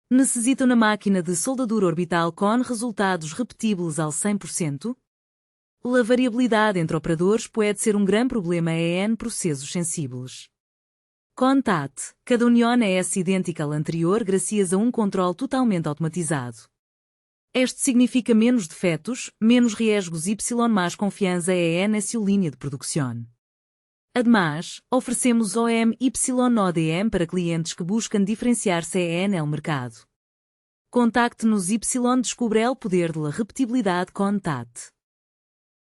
Necessita uma máquina de soldadura orbital com resultados repetíveis ao 100%? A variabilidade entre operadores pode ser um grande problema em processos sensíveis. Contate, cada união é idêntica à anterior graças a um controle totalmente automatizado. Este significa menos defeitos, menos riesgos y mais confiança na sua linha de produção. Ademais, oferecemos OEM YODM para clientes que buscam diferenciar-se no mercado. Contacte-nos y descubra o poder da repetibilidade Contate.